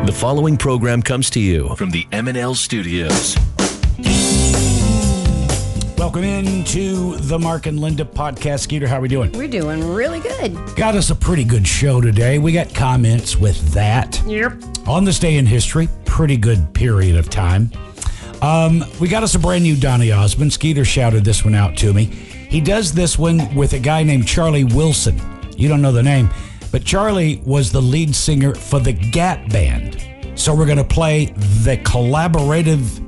The following program comes to you from the M&L Studios. Welcome into the Mark and Linda podcast. Skeeter, how are we doing? We're doing really good. Got us a pretty good show today. We got comments with that. Yep. On this day in history, pretty good period of time. We got us a brand new Donny Osmond. Skeeter shouted this one out to me. He does this one with a guy named Charlie Wilson. You don't know the name, but Charlie was the lead singer for the Gap Band. So we're going to play the collaborative.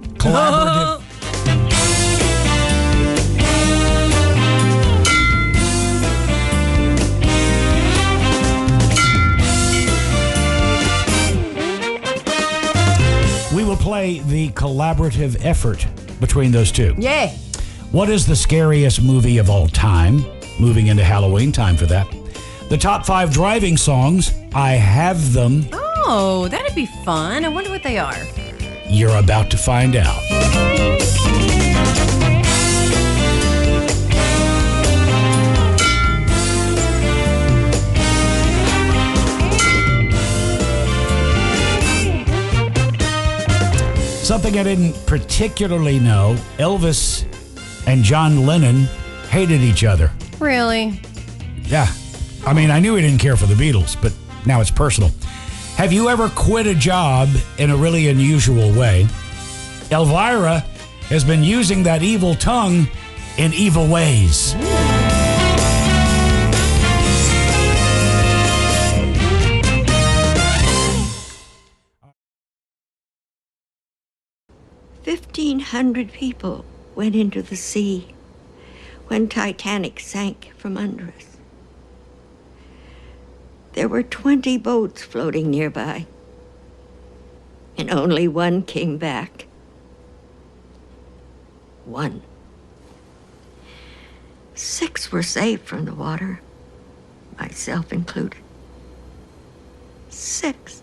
We will play the collaborative effort between those two. Yay. What is the scariest movie of all time? Moving into Halloween time for that. The top 5 driving songs. I have them. Oh, that'd be fun. I wonder what they are. You're about to find out. Something I didn't particularly know, Elvis and John Lennon hated each other. Really? Yeah. I mean, I knew he didn't care for the Beatles, but now it's personal. Have you ever quit a job in a really unusual way? Elvira has been using that evil tongue in evil ways. $1,500 people went into the sea when Titanic sank from under us. There were 20 boats floating nearby, and only one came back. One. 6 were saved from the water, myself included. 6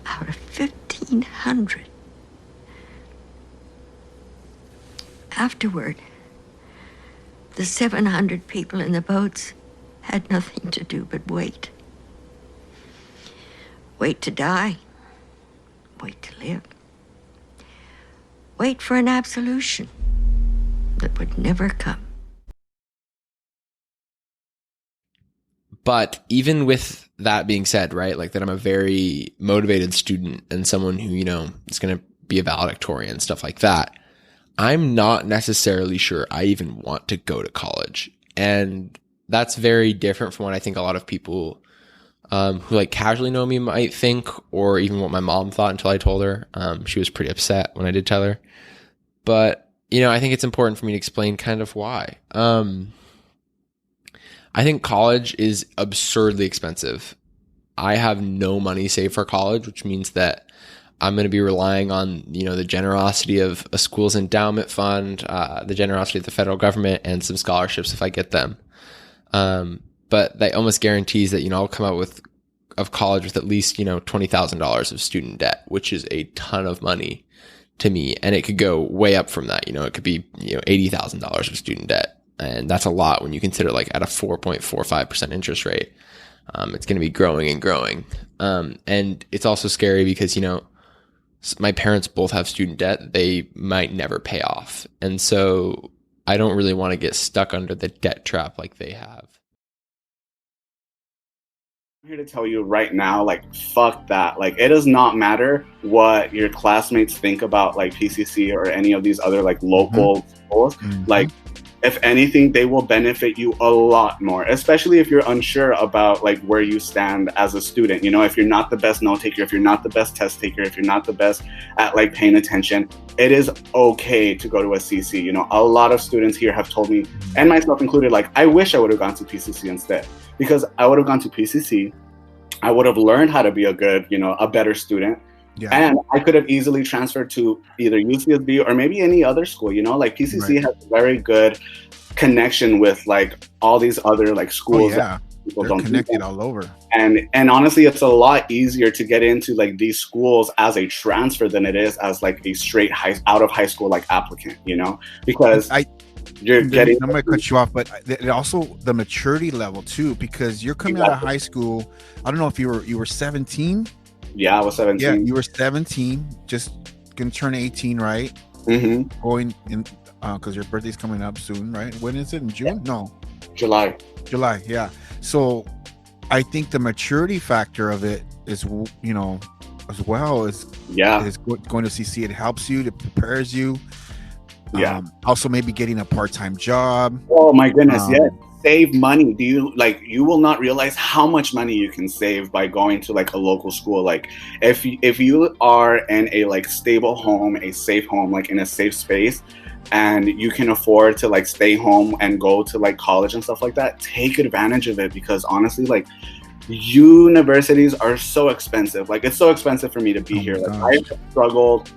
out of 1,500. Afterward, the 700 people in the boats had nothing to do but wait. Wait to die. Wait to live. Wait for an absolution that would never come. But even with that being said, right, like that I'm a very motivated student and someone who, is going to be a valedictorian and stuff like that, I'm not necessarily sure I even want to go to college. And that's very different from what I think a lot of people who like casually know me might think, or even what my mom thought until I told her. She was pretty upset when I did tell her. But, I think it's important for me to explain kind of why. I think college is absurdly expensive. I have no money saved for college, which means that I'm going to be relying on, the generosity of a school's endowment fund, the generosity of the federal government, and some scholarships if I get them. But that almost guarantees that, I'll come out of college with at least, $20,000 of student debt, which is a ton of money to me. And it could go way up from that. It could be, $80,000 of student debt. And that's a lot when you consider like at a 4.45% interest rate. It's going to be growing and growing. And it's also scary because, my parents both have student debt. They might never pay off. And so I don't really want to get stuck under the debt trap like they have. I'm here to tell you right now, fuck that. It does not matter what your classmates think about, PCC or any of these other, local schools. Mm-hmm. If anything, they will benefit you a lot more, especially if you're unsure about where you stand as a student. If you're not the best note taker, if you're not the best test taker, if you're not the best at paying attention, it is okay to go to a CC. A lot of students here have told me, and myself included, I wish I would have gone to PCC instead, because I would have gone to PCC. I would have learned how to be a better student. Yeah. And I could have easily transferred to either UCSB or maybe any other school, PCC right. has a very good connection with all these other schools. Oh, yeah. People They're don't connected all over. And honestly, it's a lot easier to get into these schools as a transfer than it is as a straight out of high school applicant, because you're getting. I'm going to cut you off, but it also the maturity level too, because you're coming out of high school. I don't know if you were 17. Yeah, I was 17. Yeah, you were 17, just gonna turn 18, right? Mm-hmm. Going in because your birthday's coming up soon, right? When is it? In June? No, July. Yeah. So I think the maturity factor of it is, you know, as well as going to CC. It helps you, it prepares you. Yeah. Also, maybe getting a part-time job. Oh my goodness, yes. Save money. Do you like? You will not realize how much money you can save by going to like a local school. Like, if you are in a like stable home, a safe home, like in a safe space, and you can afford to like stay home and go to like college and stuff like that, take advantage of it, because honestly, like, universities are so expensive. Like, it's so expensive for me to be here. Like, I've struggled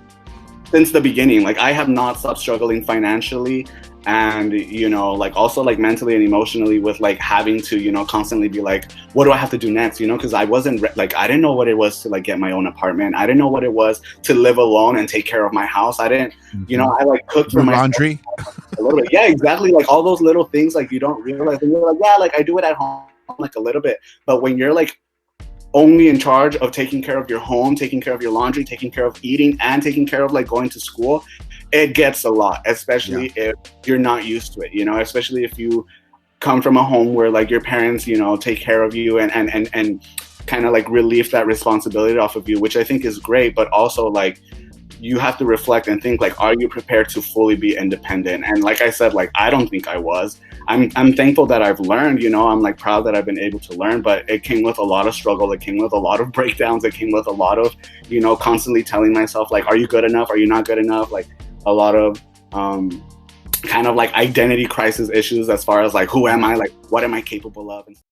since the beginning. Like, I have not stopped struggling financially, and you know, like, also like mentally and emotionally, with like having to, you know, constantly be like, what do I have to do next, you know, because I wasn't like, I didn't know what it was to like get my own apartment. I didn't know what it was to live alone and take care of my house. I didn't, you know, I like cooked for my laundry a little bit. Yeah, exactly. Like, all those little things, like, you don't realize, and you're like, yeah, like, I do it at home like a little bit, but when you're like only in charge of taking care of your home, taking care of your laundry, taking care of eating, and taking care of like going to school, it gets a lot, especially if you're not used to it, you know, especially if you come from a home where like your parents, you know, take care of you and kind of like relieve that responsibility off of you, which I think is great. But also, like, you have to reflect and think, like, are you prepared to fully be independent? And like I said, like, I don't think I was. I'm thankful that I've learned, you know, I'm like proud that I've been able to learn, but it came with a lot of struggle. It came with a lot of breakdowns. It came with a lot of, you know, constantly telling myself, like, are you good enough? Are you not good enough? Like, a lot of kind of like identity crisis issues as far as like, who am I? Like, what am I capable of? And